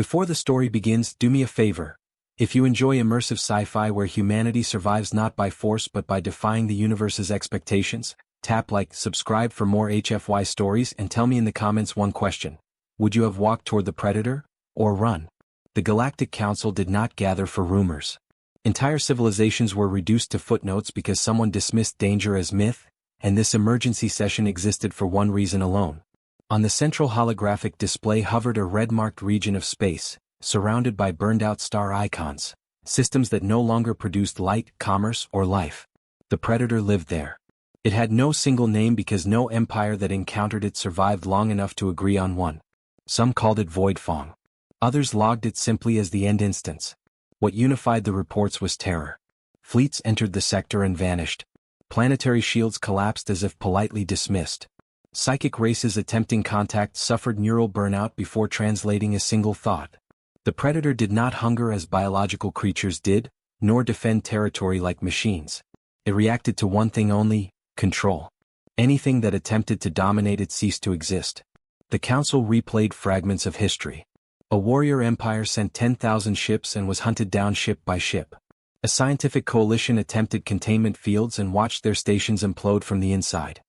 Before the story begins, do me a favor. If you enjoy immersive sci-fi where humanity survives not by force but by defying the universe's expectations, tap like, subscribe for more HFY stories, and tell me in the comments one question. Would you have walked toward the predator, or run? The Galactic Council did not gather for rumors. Entire civilizations were reduced to footnotes because someone dismissed danger as myth, and this emergency session existed for one reason alone. On the central holographic display hovered a red-marked region of space, surrounded by burned-out star icons, systems that no longer produced light, commerce, or life. The predator lived there. It had no single name because no empire that encountered it survived long enough to agree on one. Some called it Voidfang. Others logged it simply as the end instance. What unified the reports was terror. Fleets entered the sector and vanished. Planetary shields collapsed as if politely dismissed. Psychic races attempting contact suffered neural burnout before translating a single thought. The predator did not hunger as biological creatures did, nor defend territory like machines. It reacted to one thing only: control. Anything that attempted to dominate it ceased to exist. The Council replayed fragments of history. A warrior empire sent 10,000 ships and was hunted down ship by ship. A scientific coalition attempted containment fields and watched their stations implode from the inside.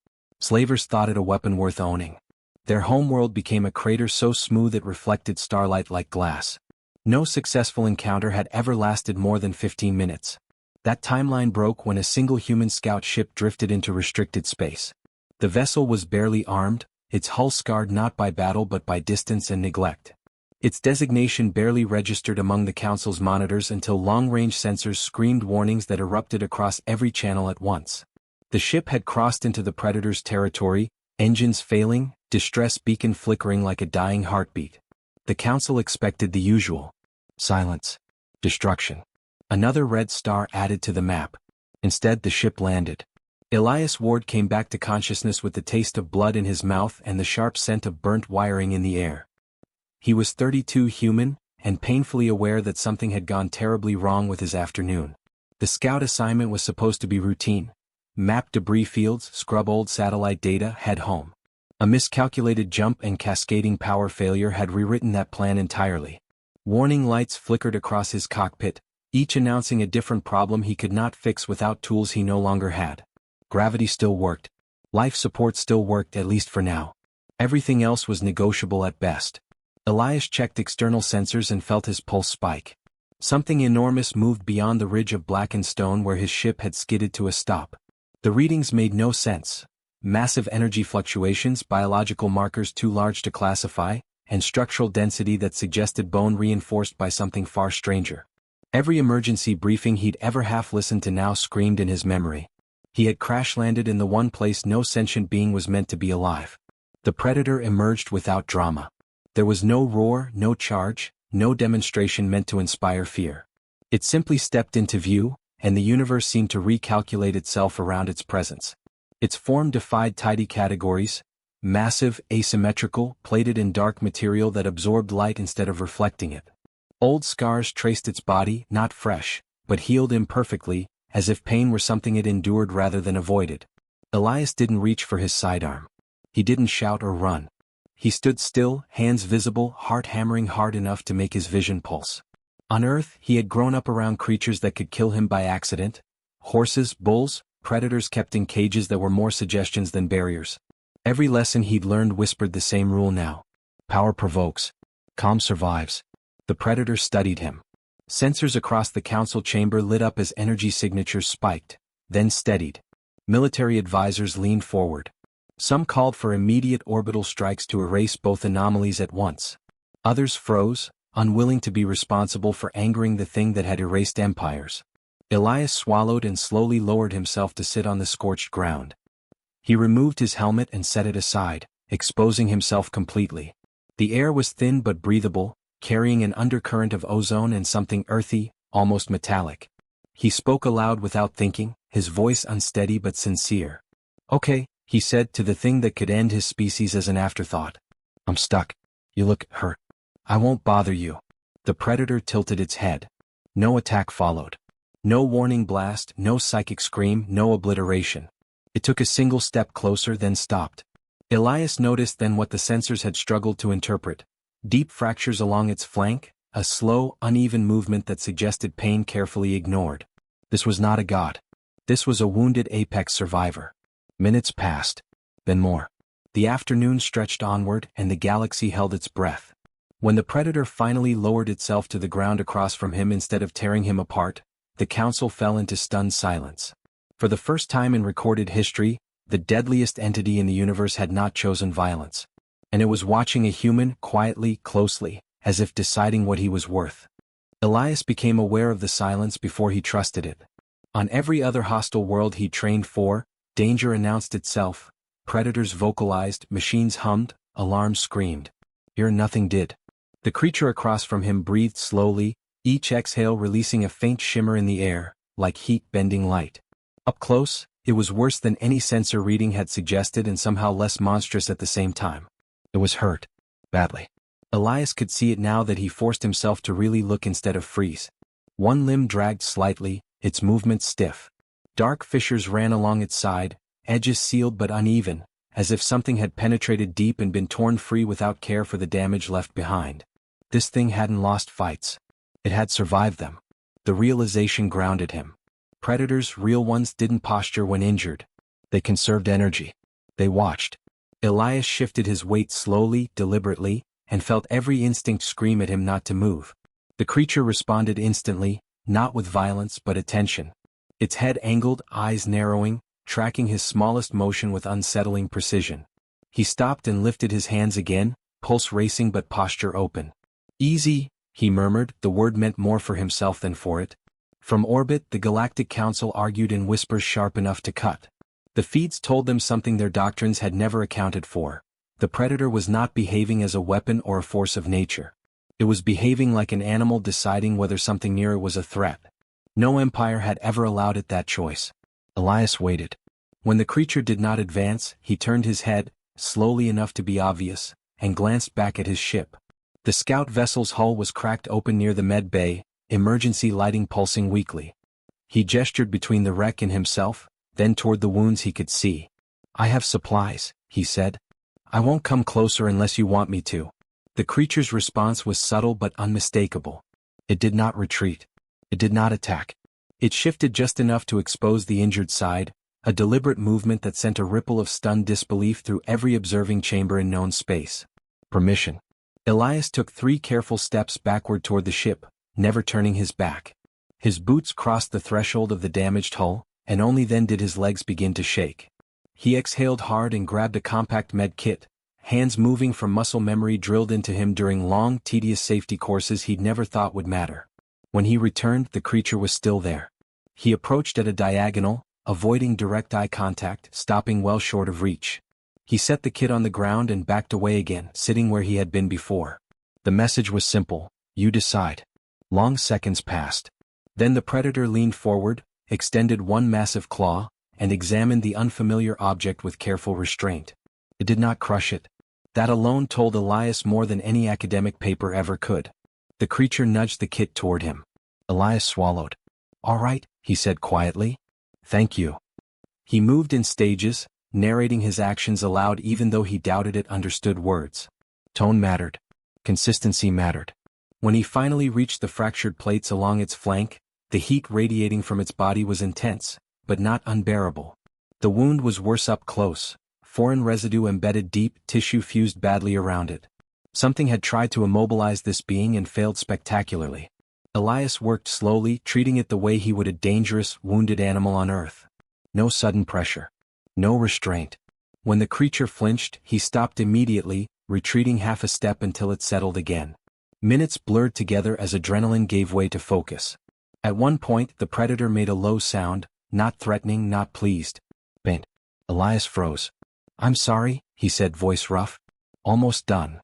Slavers thought it a weapon worth owning. Their homeworld became a crater so smooth it reflected starlight like glass. No successful encounter had ever lasted more than 15 minutes. That timeline broke when a single human scout ship drifted into restricted space. The vessel was barely armed, its hull scarred not by battle but by distance and neglect. Its designation barely registered among the Council's monitors until long-range sensors screamed warnings that erupted across every channel at once. The ship had crossed into the Predator's territory, engines failing, distress beacon flickering like a dying heartbeat. The Council expected the usual: silence, destruction. Another red star added to the map. Instead, the ship landed. Elias Ward came back to consciousness with the taste of blood in his mouth and the sharp scent of burnt wiring in the air. He was 32, human, and painfully aware that something had gone terribly wrong with his afternoon. The scout assignment was supposed to be routine. Map debris fields, scrub old satellite data, head home. A miscalculated jump and cascading power failure had rewritten that plan entirely. Warning lights flickered across his cockpit, each announcing a different problem he could not fix without tools he no longer had. Gravity still worked. Life support still worked, at least for now. Everything else was negotiable at best. Elias checked external sensors and felt his pulse spike. Something enormous moved beyond the ridge of blackened stone where his ship had skidded to a stop. The readings made no sense. Massive energy fluctuations, biological markers too large to classify, and structural density that suggested bone reinforced by something far stranger. Every emergency briefing he'd ever half-listened to now screamed in his memory. He had crash-landed in the one place no sentient being was meant to be alive. The Predator emerged without drama. There was no roar, no charge, no demonstration meant to inspire fear. It simply stepped into view, and the universe seemed to recalculate itself around its presence. Its form defied tidy categories: massive, asymmetrical, plated in dark material that absorbed light instead of reflecting it. Old scars traced its body, not fresh, but healed imperfectly, as if pain were something it endured rather than avoided. Elias didn't reach for his sidearm. He didn't shout or run. He stood still, hands visible, heart hammering hard enough to make his vision pulse. On Earth, he had grown up around creatures that could kill him by accident: horses, bulls, predators kept in cages that were more suggestions than barriers. Every lesson he'd learned whispered the same rule now: power provokes, calm survives. The Predator studied him. Sensors across the Council chamber lit up as energy signatures spiked, then steadied. Military advisors leaned forward. Some called for immediate orbital strikes to erase both anomalies at once. Others froze, unwilling to be responsible for angering the thing that had erased empires. Elias swallowed and slowly lowered himself to sit on the scorched ground. He removed his helmet and set it aside, exposing himself completely. The air was thin but breathable, carrying an undercurrent of ozone and something earthy, almost metallic. He spoke aloud without thinking, his voice unsteady but sincere. "Okay," he said to the thing that could end his species as an afterthought. "I'm stuck. You look hurt. I won't bother you." The Predator tilted its head. No attack followed. No warning blast, no psychic scream, no obliteration. It took a single step closer then stopped. Elias noticed then what the sensors had struggled to interpret: Deep fractures along its flank, a slow, uneven movement that suggested pain carefully ignored. This was not a god. This was a wounded apex survivor. Minutes passed. Then more. The afternoon stretched onward and the galaxy held its breath. When the predator finally lowered itself to the ground across from him instead of tearing him apart, the council fell into stunned silence. For the first time in recorded history, the deadliest entity in the universe had not chosen violence. And it was watching a human quietly, closely, as if deciding what he was worth. Elias became aware of the silence before he trusted it. On every other hostile world he trained for, danger announced itself, predators vocalized, machines hummed, alarms screamed. Here nothing did. The creature across from him breathed slowly, each exhale releasing a faint shimmer in the air, like heat bending light. Up close, it was worse than any sensor reading had suggested and somehow less monstrous at the same time. It was hurt. Badly. Elias could see it now that he forced himself to really look instead of freeze. One limb dragged slightly, its movement stiff. Dark fissures ran along its side, edges sealed but uneven, as if something had penetrated deep and been torn free without care for the damage left behind. This thing hadn't lost fights. It had survived them. The realization grounded him. Predators, real ones, didn't posture when injured. They conserved energy. They watched. Elias shifted his weight slowly, deliberately, and felt every instinct scream at him not to move. The creature responded instantly, not with violence but attention. Its head angled, eyes narrowing, tracking his smallest motion with unsettling precision. He stopped and lifted his hands again, pulse racing but posture open. Easy, he murmured, the word meant more for himself than for it. From orbit, the Galactic Council argued in whispers sharp enough to cut. The feeds told them something their doctrines had never accounted for. The predator was not behaving as a weapon or a force of nature. It was behaving like an animal deciding whether something near it was a threat. No empire had ever allowed it that choice. Elias waited. When the creature did not advance, he turned his head, slowly enough to be obvious, and glanced back at his ship. The scout vessel's hull was cracked open near the med bay, emergency lighting pulsing weakly. He gestured between the wreck and himself, then toward the wounds he could see. "I have supplies," he said. "I won't come closer unless you want me to." The creature's response was subtle but unmistakable. It did not retreat. It did not attack. It shifted just enough to expose the injured side, a deliberate movement that sent a ripple of stunned disbelief through every observing chamber in known space. Permission. Elias took 3 careful steps backward toward the ship, never turning his back. His boots crossed the threshold of the damaged hull, and only then did his legs begin to shake. He exhaled hard and grabbed a compact med kit, hands moving from muscle memory drilled into him during long, tedious safety courses he'd never thought would matter. When he returned, the creature was still there. He approached at a diagonal, avoiding direct eye contact, stopping well short of reach. He set the kit on the ground and backed away again, sitting where he had been before. The message was simple: you decide. Long seconds passed. Then the predator leaned forward, extended one massive claw, and examined the unfamiliar object with careful restraint. It did not crush it. That alone told Elias more than any academic paper ever could. The creature nudged the kit toward him. Elias swallowed. "All right," he said quietly. "Thank you." He moved in stages, narrating his actions aloud even though he doubted it understood words. Tone mattered. Consistency mattered. When he finally reached the fractured plates along its flank, the heat radiating from its body was intense, but not unbearable. The wound was worse up close, foreign residue embedded deep, tissue fused badly around it. Something had tried to immobilize this being and failed spectacularly. Elias worked slowly, treating it the way he would a dangerous, wounded animal on Earth. No sudden pressure. No restraint. When the creature flinched, he stopped immediately, retreating half a step until it settled again. Minutes blurred together as adrenaline gave way to focus. At one point, the predator made a low sound, not threatening, not pleased. Faint. Elias froze. "I'm sorry," he said, voice rough. "Almost done."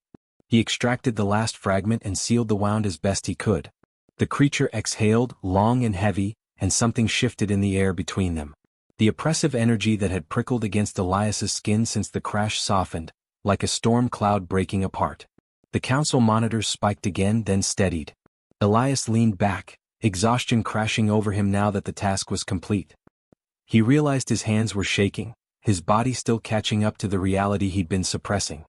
He extracted the last fragment and sealed the wound as best he could. The creature exhaled, long and heavy, and something shifted in the air between them. The oppressive energy that had prickled against Elias's skin since the crash softened, like a storm cloud breaking apart. The council monitors spiked again, then steadied. Elias leaned back, exhaustion crashing over him now that the task was complete. He realized his hands were shaking, his body still catching up to the reality he'd been suppressing.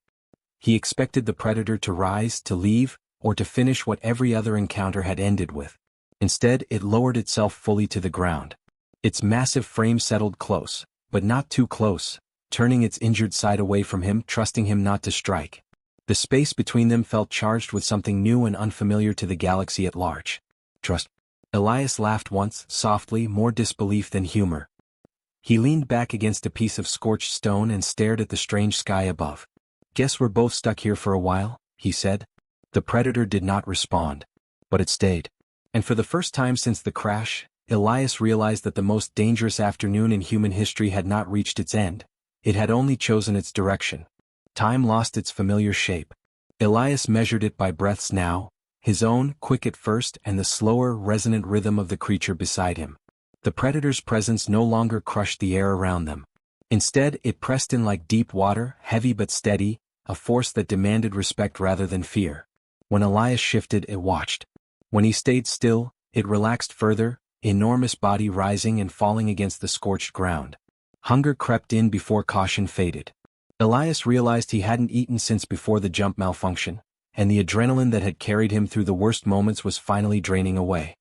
He expected the predator to rise, to leave, or to finish what every other encounter had ended with. Instead, it lowered itself fully to the ground. Its massive frame settled close, but not too close, turning its injured side away from him, trusting him not to strike. The space between them felt charged with something new and unfamiliar to the galaxy at large. Trust. Elias laughed once, softly, more disbelief than humor. He leaned back against a piece of scorched stone and stared at the strange sky above. "Guess we're both stuck here for a while," he said. The predator did not respond. But it stayed. And for the first time since the crash, Elias realized that the most dangerous afternoon in human history had not reached its end. It had only chosen its direction. Time lost its familiar shape. Elias measured it by breaths now, his own, quick at first, and the slower, resonant rhythm of the creature beside him. The predator's presence no longer crushed the air around them. Instead, it pressed in like deep water, heavy but steady, a force that demanded respect rather than fear. When Elias shifted, it watched. When he stayed still, it relaxed further, enormous body rising and falling against the scorched ground. Hunger crept in before caution faded. Elias realized he hadn't eaten since before the jump malfunction, and the adrenaline that had carried him through the worst moments was finally draining away.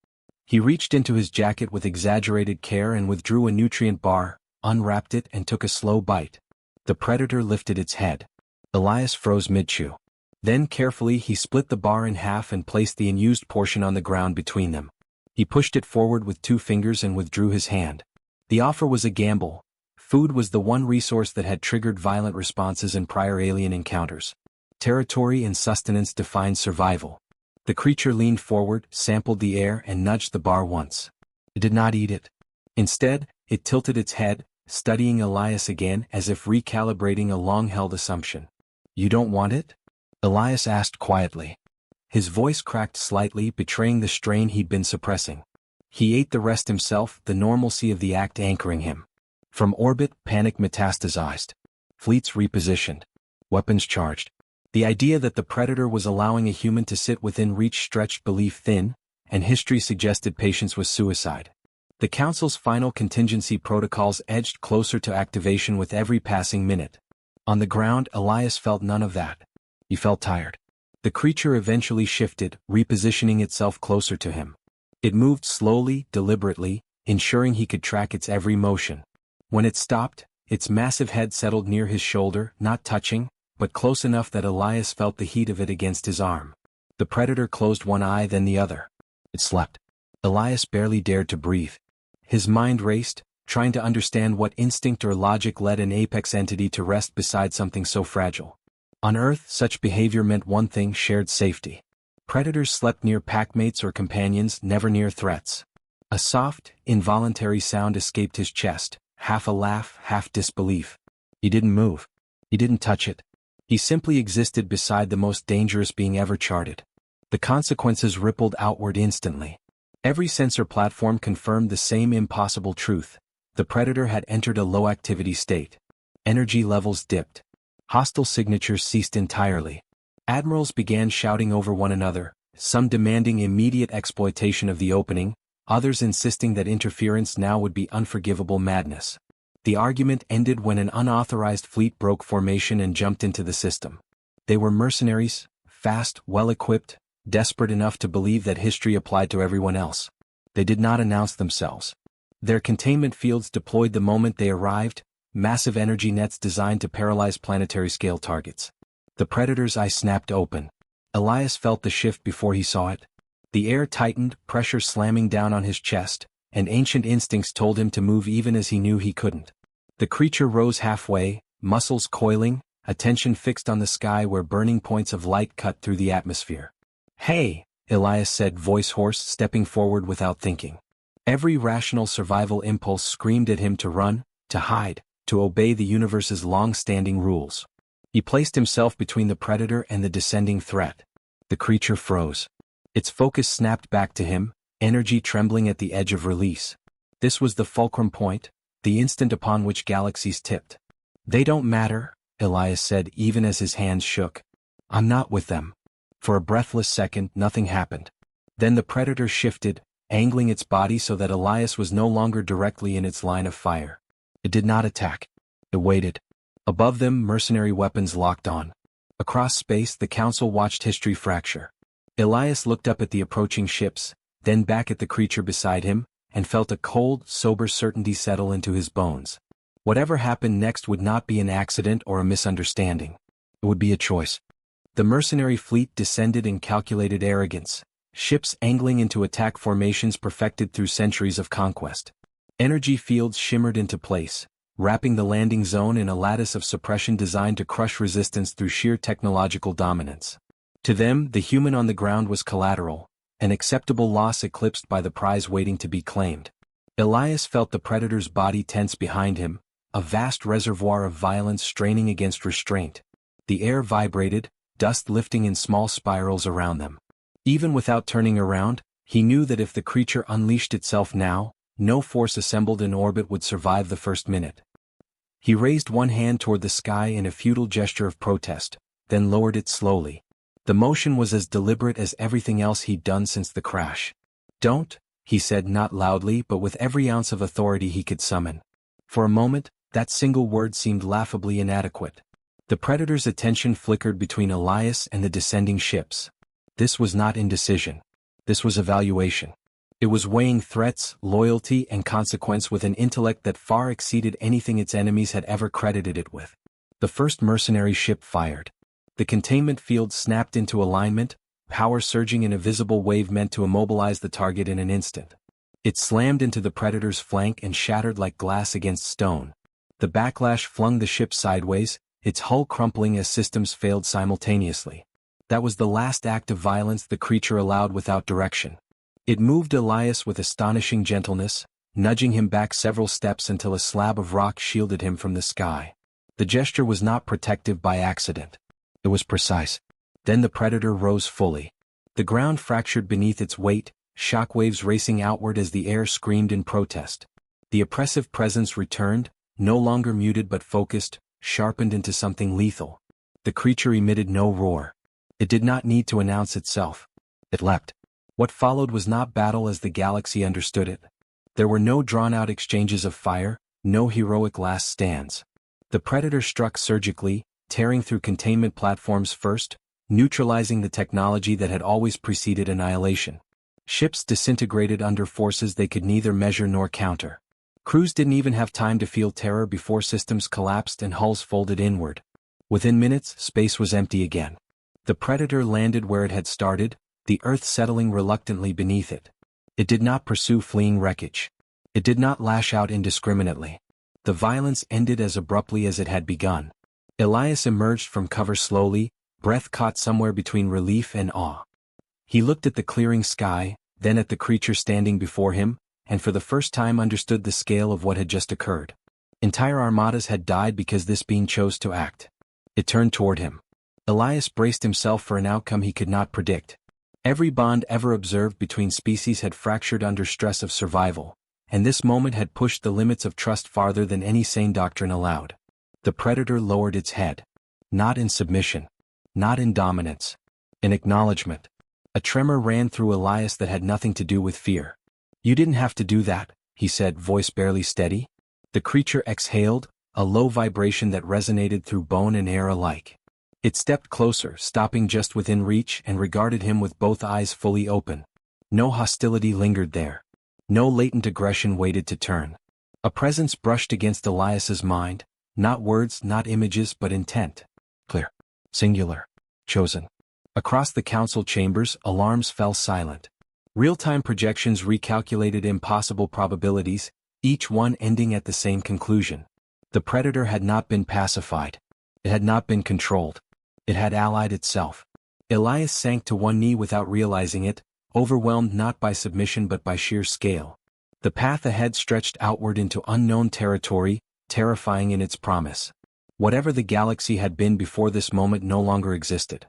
He reached into his jacket with exaggerated care and withdrew a nutrient bar, unwrapped it and took a slow bite. The predator lifted its head. Elias froze mid-chew. Then carefully he split the bar in half and placed the unused portion on the ground between them. He pushed it forward with 2 fingers and withdrew his hand. The offer was a gamble. Food was the one resource that had triggered violent responses in prior alien encounters. Territory and sustenance defined survival. The creature leaned forward, sampled the air, and nudged the bar once. It did not eat it. Instead, it tilted its head, studying Elias again as if recalibrating a long-held assumption. "You don't want it?" Elias asked quietly. His voice cracked slightly, betraying the strain he'd been suppressing. He ate the rest himself, the normalcy of the act anchoring him. From orbit, panic metastasized. Fleets repositioned. Weapons charged. The idea that the predator was allowing a human to sit within reach stretched belief thin, and history suggested patience was suicide. The Council's final contingency protocols edged closer to activation with every passing minute. On the ground, Elias felt none of that. He felt tired. The creature eventually shifted, repositioning itself closer to him. It moved slowly, deliberately, ensuring he could track its every motion. When it stopped, its massive head settled near his shoulder, not touching, but close enough that Elias felt the heat of it against his arm. The predator closed one eye, then the other. It slept. Elias barely dared to breathe. His mind raced, trying to understand what instinct or logic led an apex entity to rest beside something so fragile. On Earth, such behavior meant one thing: shared safety. Predators slept near packmates or companions, never near threats. A soft, involuntary sound escaped his chest, half a laugh, half disbelief. He didn't move. He didn't touch it. He simply existed beside the most dangerous being ever charted. The consequences rippled outward instantly. Every sensor platform confirmed the same impossible truth. The predator had entered a low-activity state. Energy levels dipped. Hostile signatures ceased entirely. Admirals began shouting over one another, some demanding immediate exploitation of the opening, others insisting that interference now would be unforgivable madness. The argument ended when an unauthorized fleet broke formation and jumped into the system. They were mercenaries, fast, well-equipped, desperate enough to believe that history applied to everyone else. They did not announce themselves. Their containment fields deployed the moment they arrived, massive energy nets designed to paralyze planetary-scale targets. The predator's eye snapped open. Elias felt the shift before he saw it. The air tightened, pressure slamming down on his chest, and ancient instincts told him to move even as he knew he couldn't. The creature rose halfway, muscles coiling, attention fixed on the sky where burning points of light cut through the atmosphere. "Hey," Elias said, voice hoarse, stepping forward without thinking. Every rational survival impulse screamed at him to run, to hide, to obey the universe's long-standing rules. He placed himself between the predator and the descending threat. The creature froze. Its focus snapped back to him, energy trembling at the edge of release. This was the fulcrum point, the instant upon which galaxies tipped. "They don't matter," Elias said even as his hands shook. "I'm not with them." For a breathless second, nothing happened. Then the predator shifted, angling its body so that Elias was no longer directly in its line of fire. It did not attack. It waited. Above them, mercenary weapons locked on. Across space, the council watched history fracture. Elias looked up at the approaching ships, then back at the creature beside him, and felt a cold, sober certainty settle into his bones. Whatever happened next would not be an accident or a misunderstanding. It would be a choice. The mercenary fleet descended in calculated arrogance, ships angling into attack formations perfected through centuries of conquest. Energy fields shimmered into place, wrapping the landing zone in a lattice of suppression designed to crush resistance through sheer technological dominance. To them, the human on the ground was collateral, an acceptable loss eclipsed by the prize waiting to be claimed. Elias felt the predator's body tense behind him, a vast reservoir of violence straining against restraint. The air vibrated, dust lifting in small spirals around them. Even without turning around, he knew that if the creature unleashed itself now, no force assembled in orbit would survive the first minute. He raised one hand toward the sky in a futile gesture of protest, then lowered it slowly. The motion was as deliberate as everything else he'd done since the crash. "Don't," he said, not loudly but with every ounce of authority he could summon. For a moment, that single word seemed laughably inadequate. The predator's attention flickered between Elias and the descending ships. This was not indecision. This was evaluation. It was weighing threats, loyalty, and consequence with an intellect that far exceeded anything its enemies had ever credited it with. The first mercenary ship fired. The containment field snapped into alignment, power surging in a visible wave meant to immobilize the target in an instant. It slammed into the predator's flank and shattered like glass against stone. The backlash flung the ship sideways, its hull crumpling as systems failed simultaneously. That was the last act of violence the creature allowed without direction. It moved Elias with astonishing gentleness, nudging him back several steps until a slab of rock shielded him from the sky. The gesture was not protective by accident. It was precise. Then the predator rose fully. The ground fractured beneath its weight, shockwaves racing outward as the air screamed in protest. The oppressive presence returned, no longer muted but focused, sharpened into something lethal. The creature emitted no roar. It did not need to announce itself. It leapt. What followed was not battle as the galaxy understood it. There were no drawn-out exchanges of fire, no heroic last stands. The predator struck surgically, tearing through containment platforms first, neutralizing the technology that had always preceded annihilation. Ships disintegrated under forces they could neither measure nor counter. Crews didn't even have time to feel terror before systems collapsed and hulls folded inward. Within minutes, space was empty again. The predator landed where it had started, the earth settling reluctantly beneath it. It did not pursue fleeing wreckage. It did not lash out indiscriminately. The violence ended as abruptly as it had begun. Elias emerged from cover slowly, breath caught somewhere between relief and awe. He looked at the clearing sky, then at the creature standing before him, and for the first time understood the scale of what had just occurred. Entire armadas had died because this being chose to act. It turned toward him. Elias braced himself for an outcome he could not predict. Every bond ever observed between species had fractured under stress of survival, and this moment had pushed the limits of trust farther than any sane doctrine allowed. The predator lowered its head. Not in submission. Not in dominance. In acknowledgement. A tremor ran through Elias that had nothing to do with fear. "You didn't have to do that," he said, voice barely steady. The creature exhaled, a low vibration that resonated through bone and air alike. It stepped closer, stopping just within reach, and regarded him with both eyes fully open. No hostility lingered there. No latent aggression waited to turn. A presence brushed against Elias's mind, not words, not images, but intent. Clear. Singular. Chosen. Across the council chambers, alarms fell silent. Real-time projections recalculated impossible probabilities, each one ending at the same conclusion. The predator had not been pacified. It had not been controlled. It had allied itself. Elias sank to one knee without realizing it, overwhelmed not by submission but by sheer scale. The path ahead stretched outward into unknown territory, terrifying in its promise. Whatever the galaxy had been before this moment no longer existed.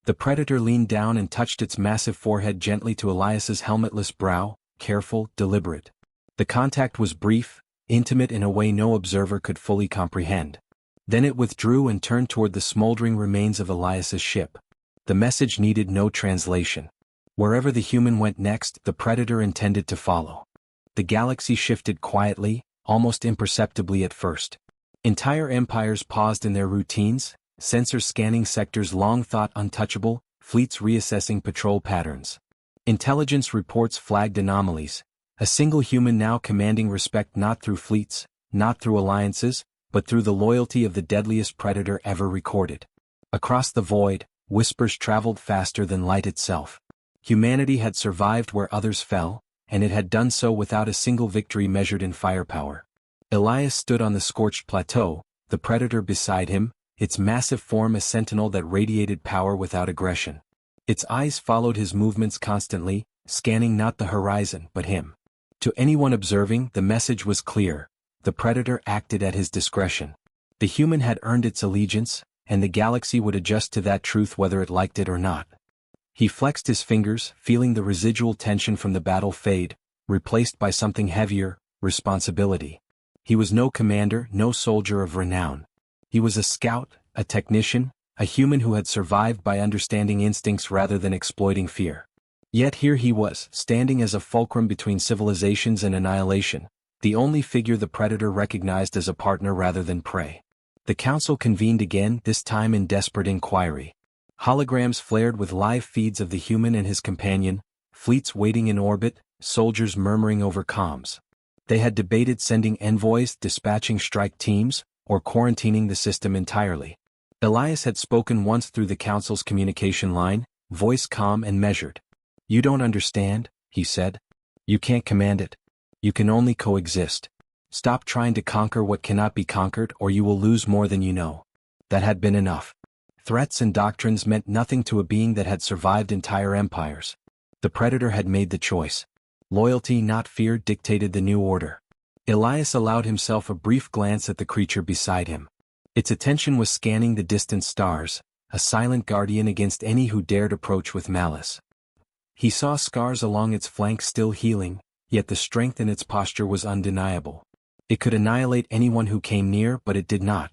The predator leaned down and touched its massive forehead gently to Elias's helmetless brow, careful, deliberate. The contact was brief, intimate in a way no observer could fully comprehend. Then it withdrew and turned toward the smoldering remains of Elias's ship. The message needed no translation. Wherever the human went next, the predator intended to follow. The galaxy shifted quietly, almost imperceptibly at first. Entire empires paused in their routines, sensors scanning sectors long thought untouchable, fleets reassessing patrol patterns. Intelligence reports flagged anomalies. A single human now commanding respect not through fleets, not through alliances, but through the loyalty of the deadliest predator ever recorded. Across the void, whispers traveled faster than light itself. Humanity had survived where others fell, and it had done so without a single victory measured in firepower. Elias stood on the scorched plateau, the predator beside him, its massive form a sentinel that radiated power without aggression. Its eyes followed his movements constantly, scanning not the horizon but him. To anyone observing, the message was clear. The predator acted at his discretion. The human had earned its allegiance, and the galaxy would adjust to that truth whether it liked it or not. He flexed his fingers, feeling the residual tension from the battle fade, replaced by something heavier, responsibility. He was no commander, no soldier of renown. He was a scout, a technician, a human who had survived by understanding instincts rather than exploiting fear. Yet here he was, standing as a fulcrum between civilizations and annihilation, the only figure the predator recognized as a partner rather than prey. The council convened again, this time in desperate inquiry. Holograms flared with live feeds of the human and his companion, fleets waiting in orbit, soldiers murmuring over comms. They had debated sending envoys, dispatching strike teams, or quarantining the system entirely. Elias had spoken once through the council's communication line, voice calm and measured. "You don't understand," he said. "You can't command it. You can only coexist. Stop trying to conquer what cannot be conquered or you will lose more than you know." That had been enough. Threats and doctrines meant nothing to a being that had survived entire empires. The predator had made the choice. Loyalty, not fear, dictated the new order. Elias allowed himself a brief glance at the creature beside him. Its attention was scanning the distant stars, a silent guardian against any who dared approach with malice. He saw scars along its flanks still healing, yet the strength in its posture was undeniable. It could annihilate anyone who came near, but it did not.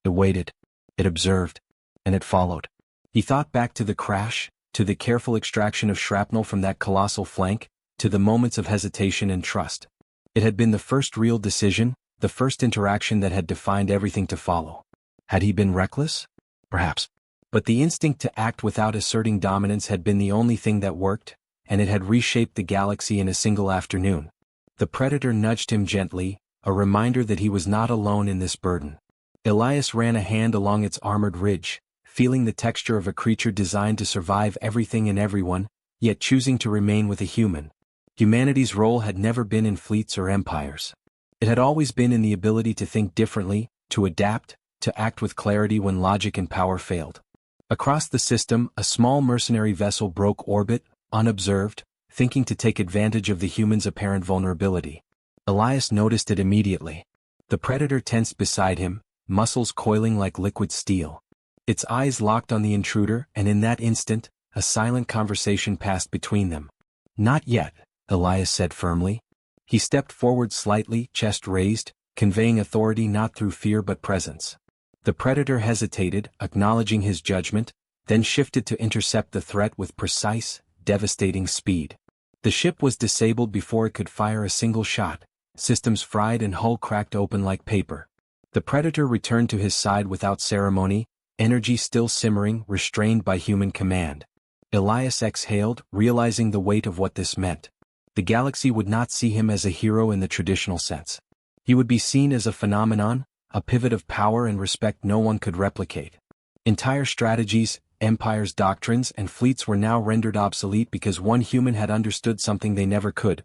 It waited. It observed. And it followed. He thought back to the crash, to the careful extraction of shrapnel from that colossal flank, to the moments of hesitation and trust. It had been the first real decision, the first interaction that had defined everything to follow. Had he been reckless? Perhaps. But the instinct to act without asserting dominance had been the only thing that worked, and it had reshaped the galaxy in a single afternoon. The predator nudged him gently, a reminder that he was not alone in this burden. Elias ran a hand along its armored ridge, feeling the texture of a creature designed to survive everything and everyone, yet choosing to remain with a human. Humanity's role had never been in fleets or empires. It had always been in the ability to think differently, to adapt, to act with clarity when logic and power failed. Across the system, a small mercenary vessel broke orbit, unobserved, thinking to take advantage of the human's apparent vulnerability. Elias noticed it immediately. The predator tensed beside him, muscles coiling like liquid steel. Its eyes locked on the intruder, and in that instant, a silent conversation passed between them. "Not yet," Elias said firmly. He stepped forward slightly, chest raised, conveying authority not through fear but presence. The predator hesitated, acknowledging his judgment, then shifted to intercept the threat with precise, devastating speed. The ship was disabled before it could fire a single shot, systems fried and hull cracked open like paper. The predator returned to his side without ceremony, energy still simmering, restrained by human command. Elias exhaled, realizing the weight of what this meant. The galaxy would not see him as a hero in the traditional sense. He would be seen as a phenomenon, a pivot of power and respect no one could replicate. Entire strategies, empires' doctrines, and fleets were now rendered obsolete because one human had understood something they never could.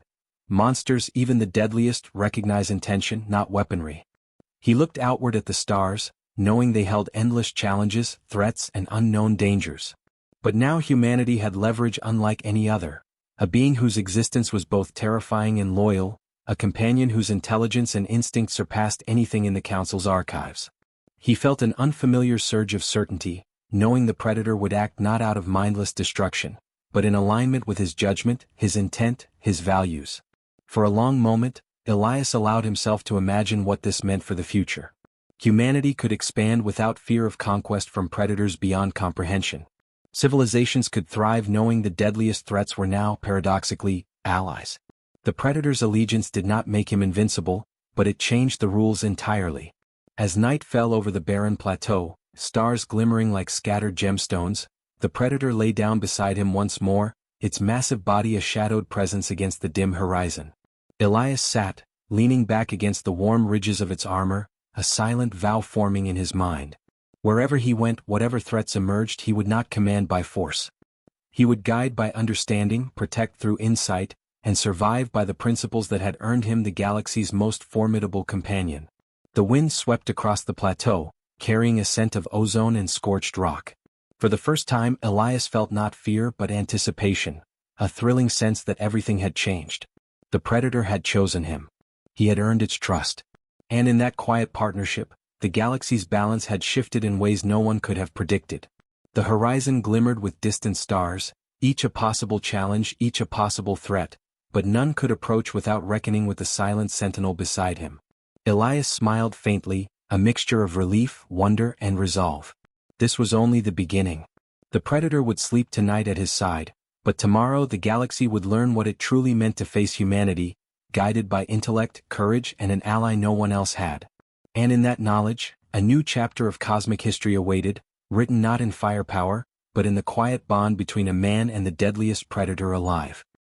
Monsters, even the deadliest, recognize intention, not weaponry. He looked outward at the stars, knowing they held endless challenges, threats, and unknown dangers. But now humanity had leverage unlike any other. A being whose existence was both terrifying and loyal, a companion whose intelligence and instinct surpassed anything in the Council's archives. He felt an unfamiliar surge of certainty, knowing the predator would act not out of mindless destruction, but in alignment with his judgment, his intent, his values. For a long moment, Elias allowed himself to imagine what this meant for the future. Humanity could expand without fear of conquest from predators beyond comprehension. Civilizations could thrive knowing the deadliest threats were now, paradoxically, allies. The predator's allegiance did not make him invincible, but it changed the rules entirely. As night fell over the barren plateau, stars glimmering like scattered gemstones, the predator lay down beside him once more, its massive body a shadowed presence against the dim horizon. Elias sat, leaning back against the warm ridges of its armor, a silent vow forming in his mind. Wherever he went, whatever threats emerged, he would not command by force. He would guide by understanding, protect through insight, and survive by the principles that had earned him the galaxy's most formidable companion. The wind swept across the plateau, carrying a scent of ozone and scorched rock. For the first time, Elias felt not fear but anticipation, a thrilling sense that everything had changed. The predator had chosen him. He had earned its trust. And in that quiet partnership, the galaxy's balance had shifted in ways no one could have predicted. The horizon glimmered with distant stars, each a possible challenge, each a possible threat, but none could approach without reckoning with the silent sentinel beside him. Elias smiled faintly, a mixture of relief, wonder, and resolve. This was only the beginning. The predator would sleep tonight at his side, but tomorrow the galaxy would learn what it truly meant to face humanity, guided by intellect, courage, and an ally no one else had. And in that knowledge, a new chapter of cosmic history awaited, written not in firepower, but in the quiet bond between a man and the deadliest predator alive.